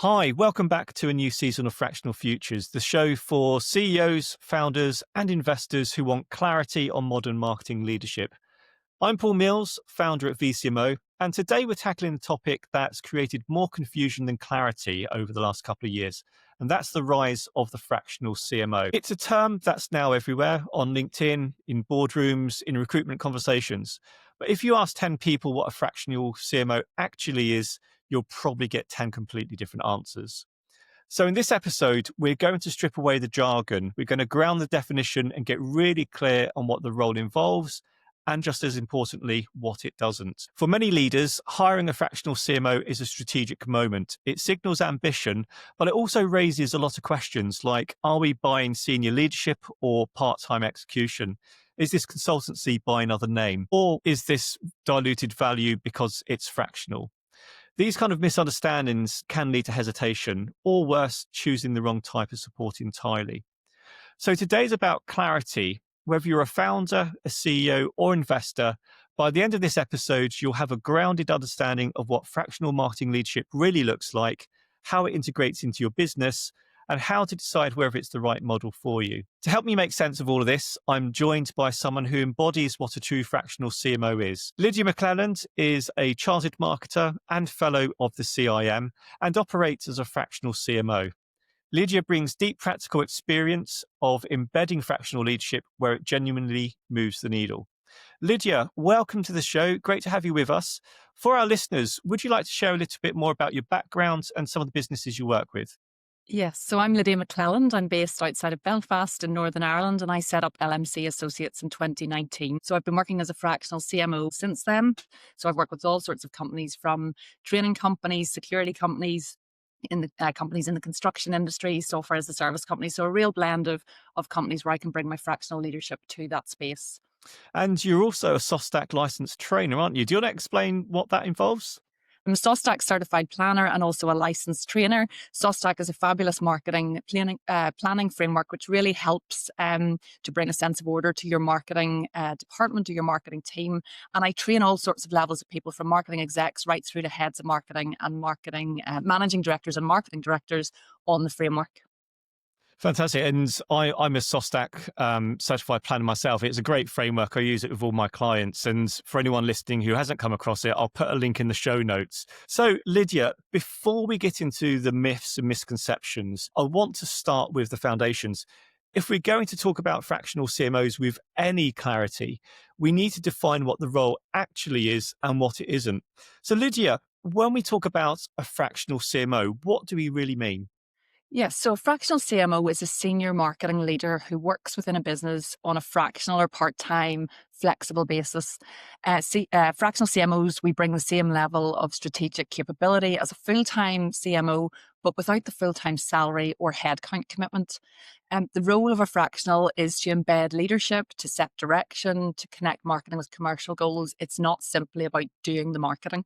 Hi, welcome back to a new season of Fractional Futures, the show for CEOs, founders, and investors who want clarity on modern marketing leadership. I'm Paul Mills, founder at VCMO, and today we're tackling a topic that's created more confusion than clarity over the last couple of years, and that's the rise of the fractional CMO. It's a term that's now everywhere, on LinkedIn, in boardrooms, in recruitment conversations. But if you ask 10 people what a fractional CMO actually is, you'll probably get 10 completely different answers. So in this episode, we're going to strip away the jargon. We're going to ground the definition and get really clear on what the role involves, and just as importantly, what it doesn't. For many leaders, hiring a fractional CMO is a strategic moment. It signals ambition, but it also raises a lot of questions like, are we buying senior leadership or part-time execution? Is this consultancy by another name? Or is this diluted value because it's fractional? These kind of misunderstandings can lead to hesitation, or worse, choosing the wrong type of support entirely. So today's about clarity. Whether you're a founder, a CEO, or investor, by the end of this episode, you'll have a grounded understanding of what fractional marketing leadership really looks like, how it integrates into your business, and how to decide whether it's the right model for you. To help me make sense of all of this, I'm joined by someone who embodies what a true fractional CMO is. Lydia McClelland is a chartered marketer and fellow of the CIM and operates as a fractional CMO. Lydia brings deep practical experience of embedding fractional leadership where it genuinely moves the needle. Lydia, welcome to the show. Great to have you with us. For our listeners, would you like to share a little bit more about your background and some of the businesses you work with? Yes, so I'm Lydia McClelland. I'm based outside of Belfast in Northern Ireland, and I set up LMC Associates in 2019. So I've been working as a fractional CMO since then. So I've worked with all sorts of companies, from training companies, security companies, in the companies in the construction industry, software as a service company. So a real blend of companies where I can bring my fractional leadership to that space. And you're also a SOSTAC licensed trainer, aren't you? Do you want to explain what that involves? I'm a SOSTAC certified planner and also a licensed trainer. SOSTAC is a fabulous marketing planning framework, which really helps to bring a sense of order to your marketing department, to your marketing team. And I train all sorts of levels of people, from marketing execs right through to heads of marketing and marketing managing directors and marketing directors on the framework. Fantastic. And I'm a SOSTAC certified planner myself. It's a great framework. I use it with all my clients. And for anyone listening who hasn't come across it, I'll put a link in the show notes. So, Lydia, before we get into the myths and misconceptions, I want to start with the foundations. If we're going to talk about fractional CMOs with any clarity, we need to define what the role actually is and what it isn't. So, Lydia, when we talk about a fractional CMO, what do we really mean? Yes, so a fractional CMO is a senior marketing leader who works within a business on a fractional or part-time flexible basis. Fractional CMOs, we bring the same level of strategic capability as a full-time CMO, but without the full-time salary or headcount commitment. The role of a fractional is to embed leadership, to set direction, to connect marketing with commercial goals. It's not simply about doing the marketing.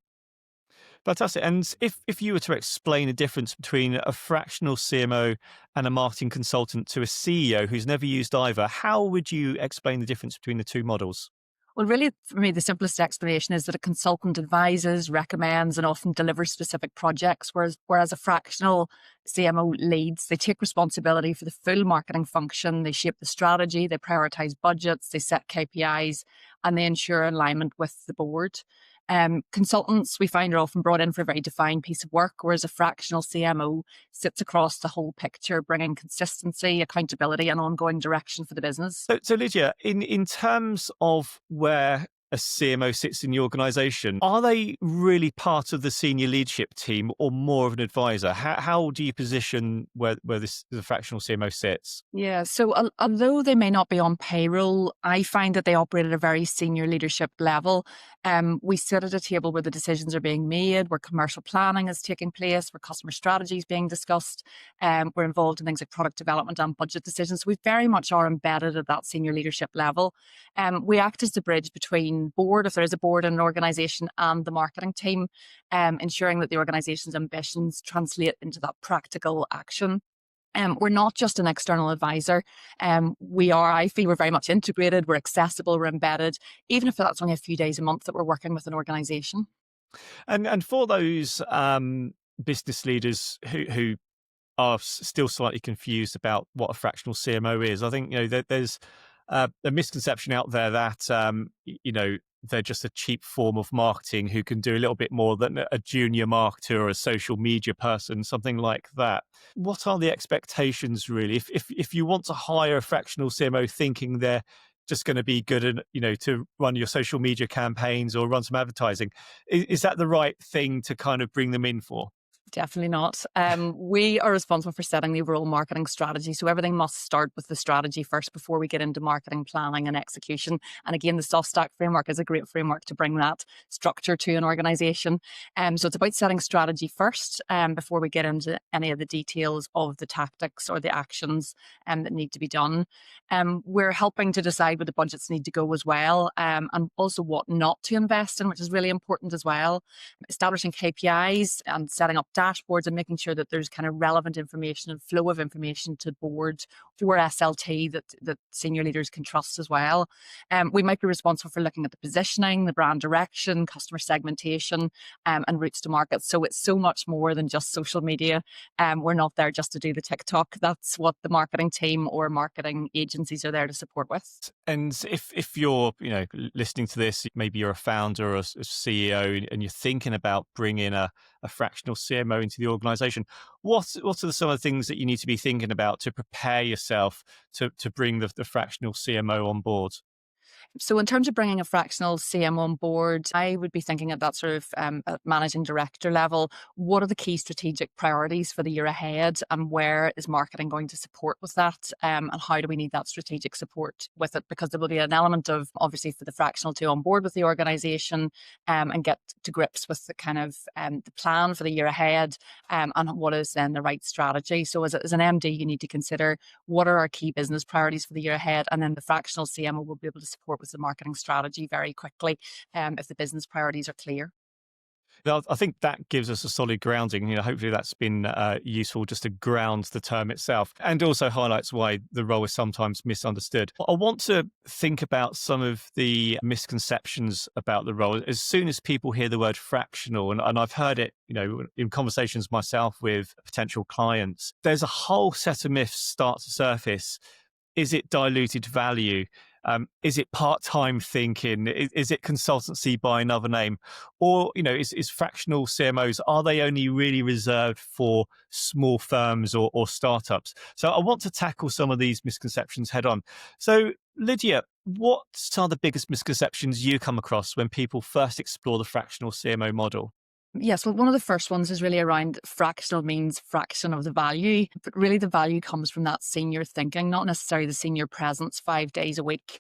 Fantastic. And if you were to explain the difference between a fractional CMO and a marketing consultant to a CEO who's never used either, how would you explain the difference between the two models? Well, really, for me, the simplest explanation is that a consultant advises, recommends, and often delivers specific projects, whereas a fractional CMO leads. They take responsibility for the full marketing function, they shape the strategy, they prioritize budgets, they set KPIs, and they ensure alignment with the board. Consultants, we find, are often brought in for a very defined piece of work, whereas a fractional CMO sits across the whole picture, bringing consistency, accountability, and ongoing direction for the business. So Lydia, in terms of where a CMO sits in the organization, are they really part of the senior leadership team or more of an advisor? How do you position where the fractional CMO sits? Yeah, so although they may not be on payroll, I find that they operate at a very senior leadership level. We sit at a table where the decisions are being made, where commercial planning is taking place, where customer strategy is being discussed. We're involved in things like product development and budget decisions. We very much are embedded at that senior leadership level. We act as the bridge between board, if there is a board in an organisation, and the marketing team, ensuring that the organisation's ambitions translate into that practical action. We're not just an external advisor. I feel we're very much integrated, we're accessible, we're embedded, even if that's only a few days a month that we're working with an organisation. And for those business leaders who are still slightly confused about what a fractional CMO is. I think there's a misconception out there that they're just a cheap form of marketing who can do a little bit more than a junior marketer or a social media person, something like that. What are the expectations really? If you want to hire a fractional CMO thinking they're just going to be good at to run your social media campaigns or run some advertising, is that the right thing to kind of bring them in for? Definitely not. We are responsible for setting the overall marketing strategy. So everything must start with the strategy first before we get into marketing planning and execution. And again, the soft stack framework is a great framework to bring that structure to an organization. So it's about setting strategy first before we get into any of the details of the tactics or the actions that need to be done. We're helping to decide where the budgets need to go as well, and also what not to invest in, which is really important as well. Establishing KPIs and setting up dashboards and making sure that there's kind of relevant information and flow of information to board for SLT that senior leaders can trust as well. We might be responsible for looking at the positioning, the brand direction, customer segmentation, and routes to market. So it's so much more than just social media. We're not there just to do the TikTok. That's what the marketing team or marketing agencies are there to support with. And if you're listening to this, maybe you're a founder or a CEO, and you're thinking about bringing a fractional CMO into the organization, what are some of the things that you need to be thinking about to prepare yourself to bring the fractional CMO on board? So in terms of bringing a fractional CM on board, I would be thinking at that sort of at managing director level, what are the key strategic priorities for the year ahead, and where is marketing going to support with that, and how do we need that strategic support with it? Because there will be an element of, obviously, for the fractional to on board with the organization and get to grips with the kind of the plan for the year ahead, and what is then the right strategy. So as an MD, you need to consider what are our key business priorities for the year ahead, and then the fractional CMO will be able to support with the marketing strategy very quickly if the business priorities are clear. Now, I think that gives us a solid grounding. Hopefully that's been useful just to ground the term itself, and also highlights why the role is sometimes misunderstood. I want to think about some of the misconceptions about the role. As soon as people hear the word fractional, and I've heard it, in conversations myself with potential clients, there's a whole set of myths start to surface. Is it diluted value? Is it part-time thinking? Is it consultancy by another name? Or, is fractional CMOs, are they only really reserved for small firms or startups? So I want to tackle some of these misconceptions head on. So Lydia, what are the biggest misconceptions you come across when people first explore the fractional CMO model? Yes, well, one of the first ones is really around fractional means fraction of the value, but really the value comes from that senior thinking, not necessarily the senior presence 5 days a week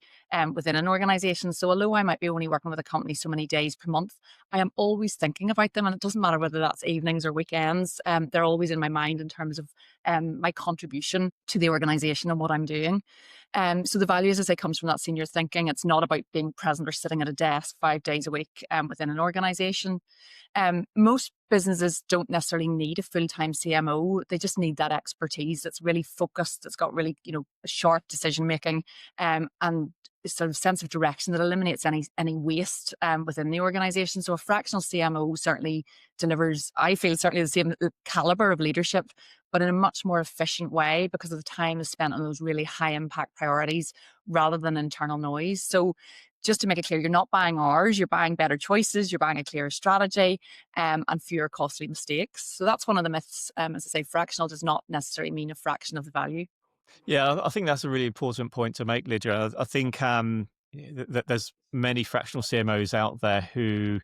within an organization. So although I might be only working with a company so many days per month, I am always thinking about them, and it doesn't matter whether that's evenings or weekends. They're always in my mind in terms of my contribution to the organization and what I'm doing. So the value, as I say, comes from that senior thinking. It's not about being present or sitting at a desk 5 days a week within an organization. Most businesses don't necessarily need a full-time CMO. They just need that expertise that's really focused, that's got really, sharp decision making, and a sort of sense of direction that eliminates any waste within the organization. So a fractional CMO certainly delivers, I feel, certainly the same caliber of leadership, but in a much more efficient way because of the time is spent on those really high impact priorities rather than internal noise. So just to make it clear, you're not buying hours, you're buying better choices, you're buying a clearer strategy, and fewer costly mistakes. So that's one of the myths. As I say, fractional does not necessarily mean a fraction of the value. Yeah, I think that's a really important point to make, Lydia. I think that there's many fractional CMOs out there who,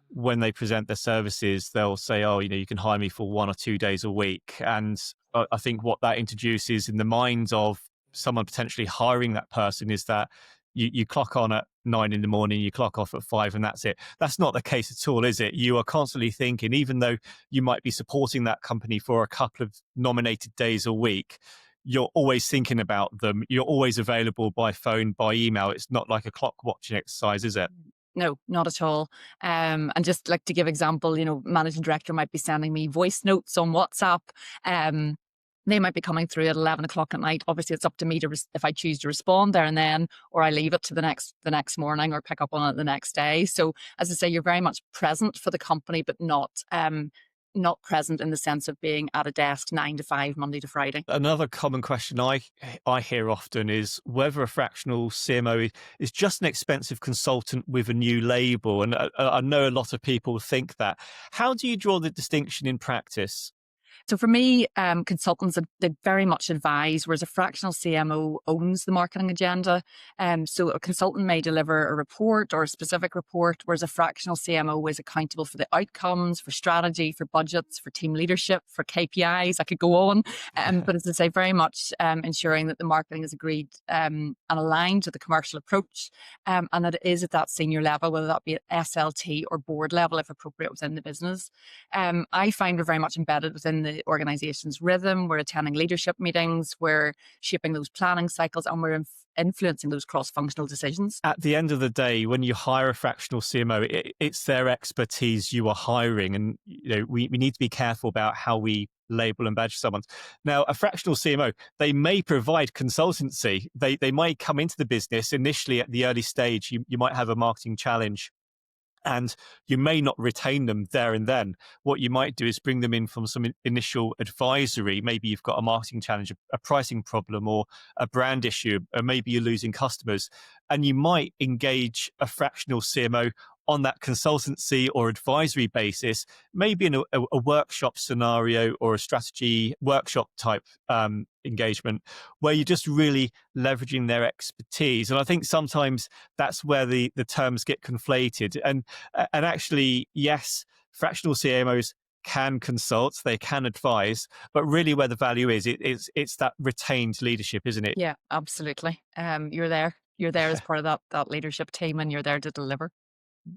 when they present their services, they'll say, "Oh, you can hire me for 1 or 2 days a week." And I think what that introduces in the minds of someone potentially hiring that person is that you clock on at 9 in the morning, you clock off at 5, and that's it. That's not the case at all, is it? You are constantly thinking, even though you might be supporting that company for a couple of nominated days a week, you're always thinking about them. You're always available by phone, by email. It's not like a clock watching exercise, is it? No, not at all. And just like to give example, managing director might be sending me voice notes on WhatsApp. They might be coming through at 11 o'clock at night. Obviously, it's up to me to if I choose to respond there and then, or I leave it to the next morning, or pick up on it the next day. So, as I say, you're very much present for the company, but not not present in the sense of being at a desk 9 to 5, Monday to Friday. Another common question I hear often is whether a fractional CMO is just an expensive consultant with a new label. And I know a lot of people think that. How do you draw the distinction in practice? So for me, consultants, they very much advise, whereas a fractional CMO owns the marketing agenda. So a consultant may deliver a report or a specific report, whereas a fractional CMO is accountable for the outcomes, for strategy, for budgets, for team leadership, for KPIs. I could go on. But as I say, very much ensuring that the marketing is agreed and aligned to the commercial approach, and that it is at that senior level, whether that be at SLT or board level, if appropriate, within the business. I find we're very much embedded within the organization's rhythm. We're attending leadership meetings, we're shaping those planning cycles, and we're influencing those cross-functional decisions. At the end of the day, when you hire a fractional CMO, it's their expertise you are hiring. And we need to be careful about how we label and badge someone. Now, a fractional CMO, they may provide consultancy. They might come into the business initially at the early stage. You might have a marketing challenge, and you may not retain them there and then. What you might do is bring them in from some initial advisory. Maybe you've got a marketing challenge, a pricing problem, or a brand issue, or maybe you're losing customers. And you might engage a fractional CMO on that consultancy or advisory basis, maybe in a workshop scenario or a strategy workshop type engagement, where you're just really leveraging their expertise. And I think sometimes that's where the terms get conflated. And actually, yes, fractional CMOs can consult, they can advise, but really where the value is, it's that retained leadership, isn't it? Yeah, absolutely. You're there. You're there as part of that leadership team, and you're there to deliver.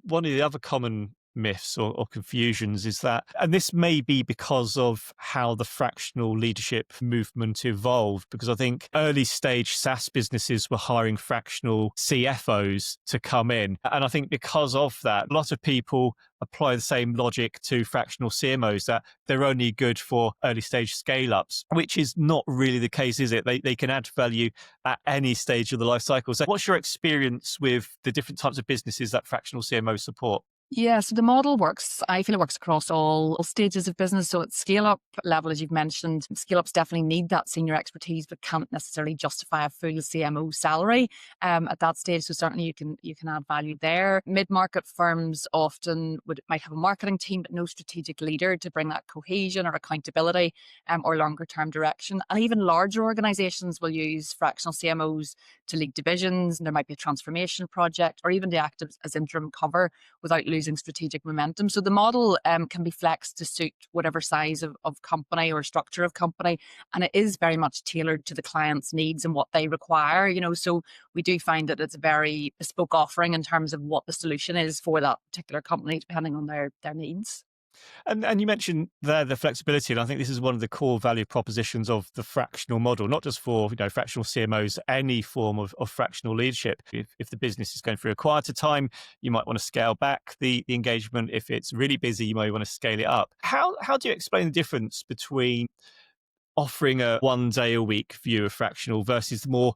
One of the other common myths or confusions is that, and this may be because of how the fractional leadership movement evolved, because I think early stage SaaS businesses were hiring fractional CFOs to come in. And I think because of that, a lot of people apply the same logic to fractional CMOs, that they're only good for early stage scale ups, which is not really the case, is it? They can add value at any stage of the life cycle. So what's your experience with the different types of businesses that fractional CMOs support? Yeah, so the model works. I feel it works across all stages of business. So at scale up level, as you've mentioned, scale ups definitely need that senior expertise, but can't necessarily justify a full CMO salary at that stage. So certainly you can add value there. Mid market firms often might have a marketing team, but no strategic leader to bring that cohesion or accountability or longer term direction. And even larger organizations will use fractional CMOs to lead divisions. And there might be a transformation project, or even to act as interim cover without losing strategic momentum. So the model can be flexed to suit whatever size of company or structure of company. And it is very much tailored to the client's needs and what they require, so we do find that it's a very bespoke offering in terms of what the solution is for that particular company, depending on their needs. And you mentioned there the flexibility, and I think this is one of the core value propositions of the fractional model, not just for fractional CMOs, any form of fractional leadership. If the business is going through a quieter time, you might want to scale back the engagement. If it's really busy, you might want to scale it up. How do you explain the difference between offering a 1 day a week view of fractional versus more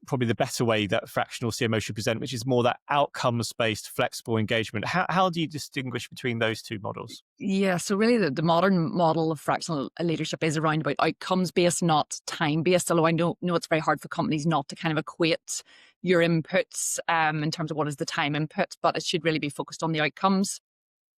probably the better way that fractional CMO should present, which is more that outcomes-based flexible engagement? How do you distinguish between those two models? Yeah, so really the modern model of fractional leadership is around about outcomes-based, not time-based, although I know it's very hard for companies not to kind of equate your inputs in terms of what is the time input, but it should really be focused on the outcomes.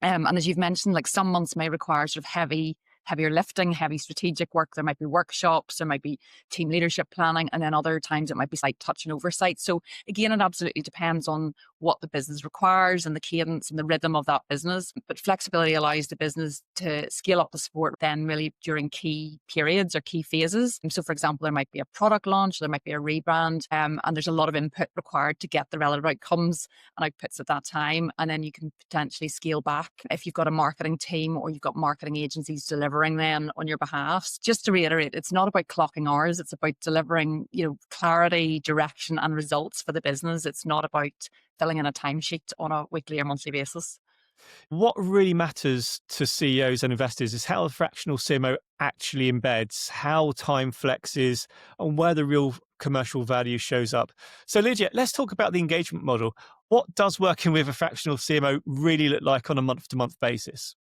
And as you've mentioned, like some months may require sort of heavier lifting, heavy strategic work. There might be workshops, there might be team leadership planning, and then other times it might be slight touch and oversight. So again, it absolutely depends on what the business requires and the cadence and the rhythm of that business. But flexibility allows the business to scale up the support then really during key periods or key phases. And so for example, there might be a product launch, there might be a rebrand, and there's a lot of input required to get the relevant outcomes and outputs at that time. And then you can potentially scale back if you've got a marketing team or you've got marketing agencies delivering then on your behalf. Just to reiterate, it's not about clocking hours, it's about delivering, clarity, direction and results for the business. It's not about filling in a timesheet on a weekly or monthly basis. What really matters to CEOs and investors is how the fractional CMO actually embeds, how time flexes, and where the real commercial value shows up. So Lydia, let's talk about the engagement model. What does working with a fractional CMO really look like on a month-to-month basis?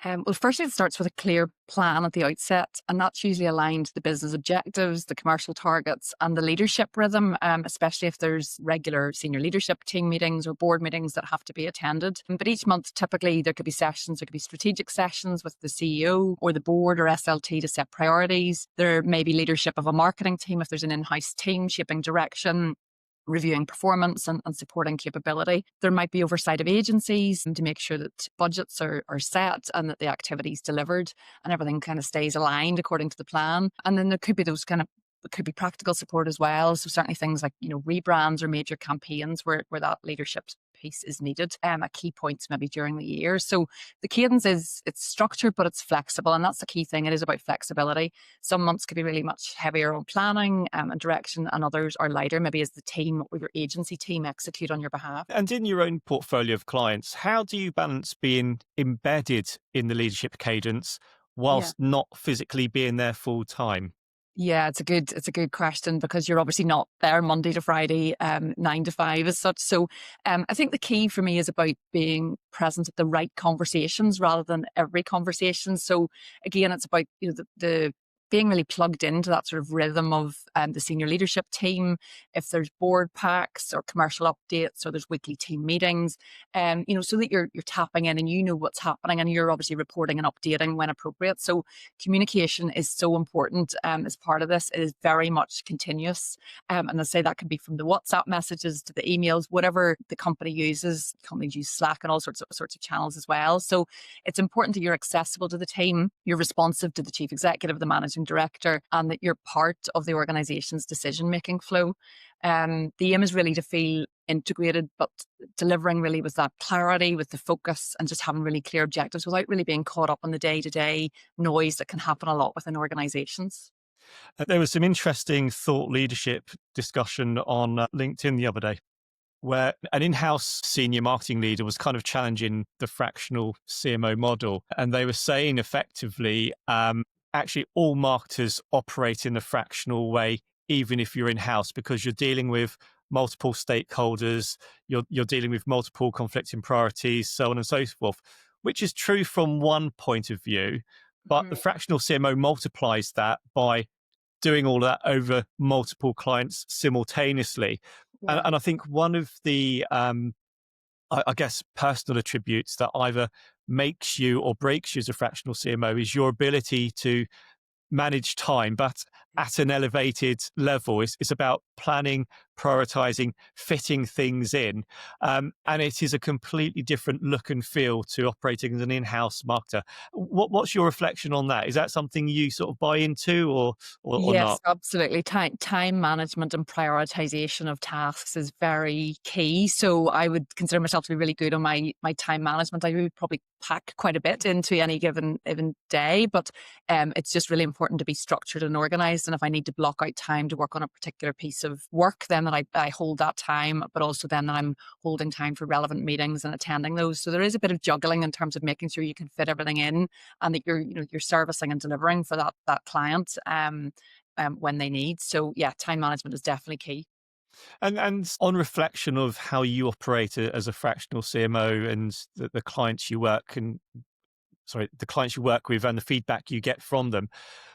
Well, firstly, it starts with a clear plan at the outset, and that's usually aligned to the business objectives, the commercial targets, and the leadership rhythm, especially if there's regular senior leadership team meetings or board meetings that have to be attended. But each month, typically, there could be sessions, there could be strategic sessions with the CEO or the board or SLT to set priorities. There may be leadership of a marketing team if there's an in-house team shaping direction, reviewing performance and supporting capability. There might be oversight of agencies to make sure that budgets are set and that the activities delivered and everything kind of stays aligned according to the plan. And then there could be those it could be practical support as well. So certainly things like, rebrands or major campaigns where that leadership piece is needed at key points maybe during the year. So the cadence it's structured, but it's flexible. And that's the key thing. It is about flexibility. Some months could be really much heavier on planning and direction, and others are lighter, maybe as the team or your agency team execute on your behalf. And in your own portfolio of clients, how do you balance being embedded in the leadership cadence Yeah. whilst not physically being there full time? Yeah, it's a good question because you're obviously not there Monday to Friday, 9 to 5 as such. So I think the key for me is about being present at the right conversations rather than every conversation. So again, it's about the being really plugged into that sort of rhythm of the senior leadership team. If there's board packs or commercial updates or there's weekly team meetings, so that you're tapping in and you know what's happening and you're obviously reporting and updating when appropriate. So communication is so important as part of this. It is very much continuous. And I say that can be from the WhatsApp messages to the emails, whatever the company uses. Companies use Slack and all sorts of channels as well. So it's important that you're accessible to the team, you're responsive to the chief executive, the managing director, and that you're part of the organization's decision-making flow. The aim is really to feel integrated, but delivering really with that clarity, with the focus, and just having really clear objectives without really being caught up in the day-to-day noise that can happen a lot within organizations. There was some interesting thought leadership discussion on LinkedIn the other day, where an in-house senior marketing leader was kind of challenging the fractional CMO model. And they were saying effectively, actually all marketers operate in the fractional way, even if you're in-house, because you're dealing with multiple stakeholders, you're dealing with multiple conflicting priorities, so on and so forth, which is true from one point of view. But the Mhm. fractional CMO multiplies that by doing all that over multiple clients simultaneously. Yeah. And I think one of the, I guess, personal attributes that either makes you or breaks you as a fractional CMO is your ability to manage time, but at an elevated level. It's about planning, prioritizing, fitting things in. And it is a completely different look and feel to operating as an in-house marketer. What's your reflection on that? Is that something you sort of buy into or Yes, not? absolutely. Time management and prioritization of tasks is very key. So I would consider myself to be really good on my time management. I would probably pack quite a bit into any given day, but it's just really important to be structured and organized. And if I need to block out time to work on a particular piece of work, then that I hold that time, but also then that I'm holding time for relevant meetings and attending those. So there is a bit of juggling in terms of making sure you can fit everything in and that you're servicing and delivering for that client. When they need. So yeah, time management is definitely key. And on reflection of how you operate as a fractional CMO and the clients you work and sorry, the clients you work with and the feedback you get from them,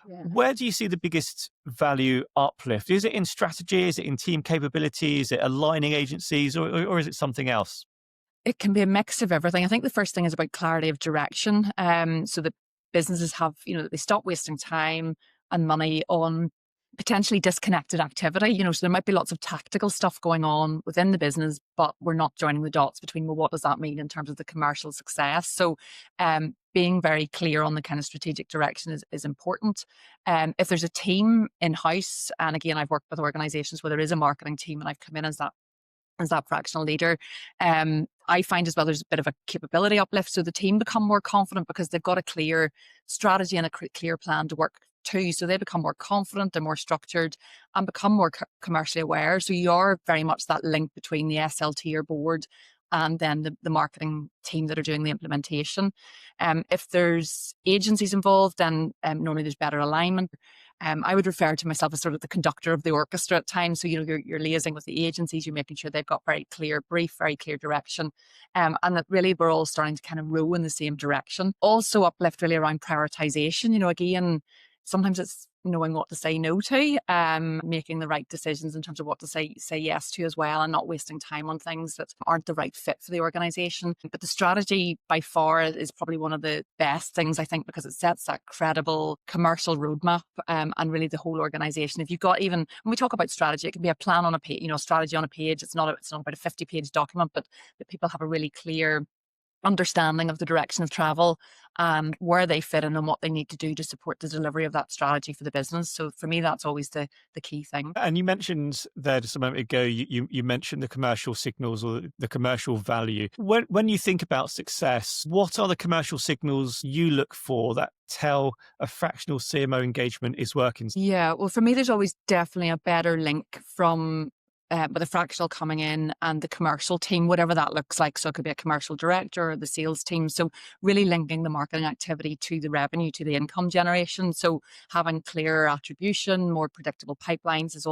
Yeah. where do you see the biggest value uplift? Is it in strategy? Is it in team capability? Is it aligning agencies or is it something else? It can be a mix of everything. I think the first thing is about clarity of direction. So that businesses have, they stop wasting time and money on potentially disconnected activity. So there might be lots of tactical stuff going on within the business, but we're not joining the dots between, well, what does that mean in terms of the commercial success? So being very clear on the kind of strategic direction is important. If there's a team in-house, and again, I've worked with organizations where there is a marketing team and I've come in as that fractional leader. I find as well there's a bit of a capability uplift. So the team become more confident because they've got a clear strategy and a clear plan to work to. So they become more confident, they're more structured and become more commercially aware. So you are very much that link between the SLT or board and then the marketing team that are doing the implementation. If there's agencies involved, then normally there's better alignment. I would refer to myself as sort of the conductor of the orchestra at times. So, you're liaising with the agencies, you're making sure they've got very clear brief, very clear direction, and that really we're all starting to kind of row in the same direction. Also uplift really around prioritization. Again, sometimes it's knowing what to say no to, making the right decisions in terms of what to say yes to as well, and not wasting time on things that aren't the right fit for the organization. But the strategy by far is probably one of the best things, I think, because it sets that credible commercial roadmap, and really the whole organization. If you've got, even when we talk about strategy, it can be a plan on a page, strategy on a page. It's not about a 50-page document, but that people have a really clear understanding of the direction of travel and where they fit in and what they need to do to support the delivery of that strategy for the business. So for me, that's always the key thing. And you mentioned there just a moment ago, you mentioned the commercial signals or the commercial value. When you think about success, what are the commercial signals you look for that tell a fractional CMO engagement is working? Yeah, well, for me, there's always definitely a better link from with a fractional coming in and the commercial team, whatever that looks like. So it could be a commercial director or the sales team. So really linking the marketing activity to the revenue, to the income generation. So having clearer attribution, more predictable pipelines is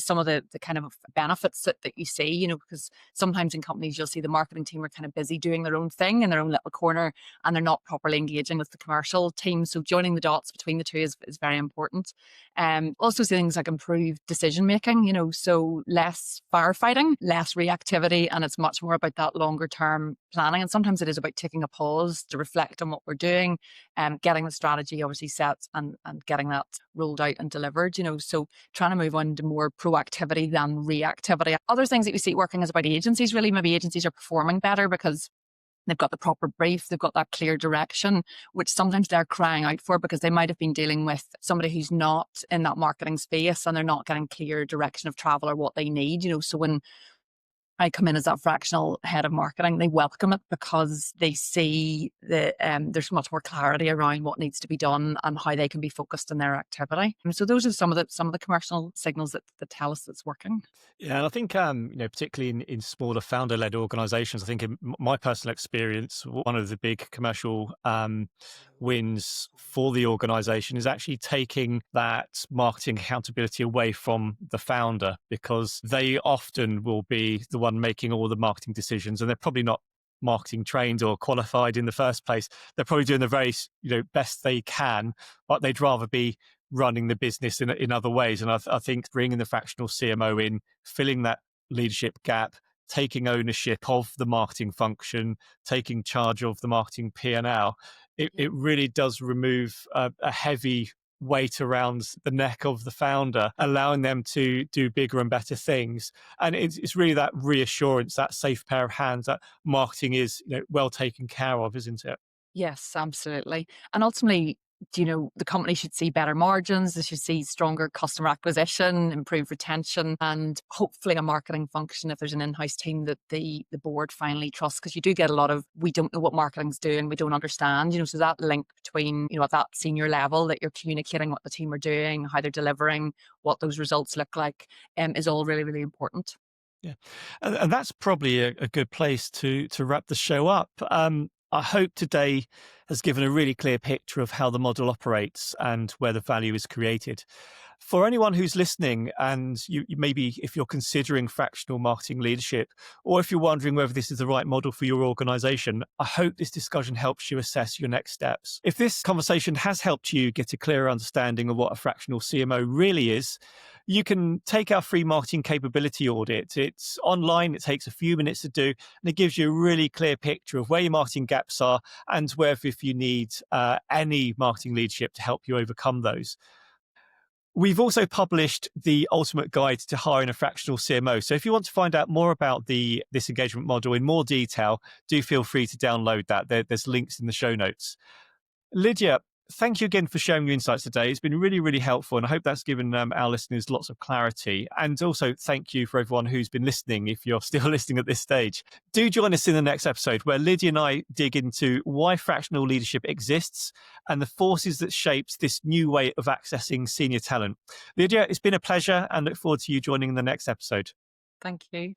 some of the kind of benefits that you see, because sometimes in companies you'll see the marketing team are kind of busy doing their own thing in their own little corner, and they're not properly engaging with the commercial team. So joining the dots between the two is very important. Also things like improved decision making, so less firefighting, less reactivity, and it's much more about that longer term planning. And sometimes it is about taking a pause to reflect on what we're doing, and getting the strategy obviously set and getting that rolled out and delivered, so trying to move on to more proactivity than reactivity. Other things that we see working is about agencies. Really, maybe agencies are performing better because they've got the proper brief, they've got that clear direction, which sometimes they're crying out for because they might have been dealing with somebody who's not in that marketing space and they're not getting clear direction of travel or what they need. So when I come in as that fractional head of marketing, they welcome it because they see that there's much more clarity around what needs to be done and how they can be focused in their activity. And so those are some of the commercial signals that tell us it's working. Yeah, and I think particularly in smaller founder-led organizations, I think in my personal experience, one of the big commercial wins for the organization is actually taking that marketing accountability away from the founder, because they often will be the one making all the marketing decisions, and they're probably not marketing trained or qualified in the first place. They're probably doing the very best they can, but they'd rather be running the business in other ways. And I think bringing the fractional CMO in, filling that leadership gap, taking ownership of the marketing function, taking charge of the marketing P&L, it really does remove a heavy weight around the neck of the founder, allowing them to do bigger and better things. And it's really that reassurance, that safe pair of hands, that marketing is well taken care of, isn't it? Yes, absolutely. And ultimately, the company should see better margins, they should see stronger customer acquisition, improved retention, and hopefully a marketing function, if there's an in-house team that the board finally trusts, because you do get a lot of, we don't know what marketing's doing, we don't understand, so that link between, at that senior level that you're communicating what the team are doing, how they're delivering, what those results look like, is all really, really important. Yeah, and that's probably a good place to wrap the show up. I hope today has given a really clear picture of how the model operates and where the value is created. For anyone who's listening, and you maybe if you're considering fractional marketing leadership, or if you're wondering whether this is the right model for your organization, I hope this discussion helps you assess your next steps. If this conversation has helped you get a clearer understanding of what a fractional CMO really is, you can take our free marketing capability audit. It's online, it takes a few minutes to do, and it gives you a really clear picture of where your marketing gaps are and whether if you need any marketing leadership to help you overcome those. We've also published the ultimate guide to hiring a fractional CMO. So if you want to find out more about this engagement model in more detail, do feel free to download that. There's links in the show notes. Lydia, thank you again for sharing your insights today. It's been really, really helpful, and I hope that's given our listeners lots of clarity. And also thank you for everyone who's been listening, if you're still listening at this stage. Do join us in the next episode where Lydia and I dig into why fractional leadership exists and the forces that shaped this new way of accessing senior talent. Lydia, it's been a pleasure, and look forward to you joining in the next episode. Thank you.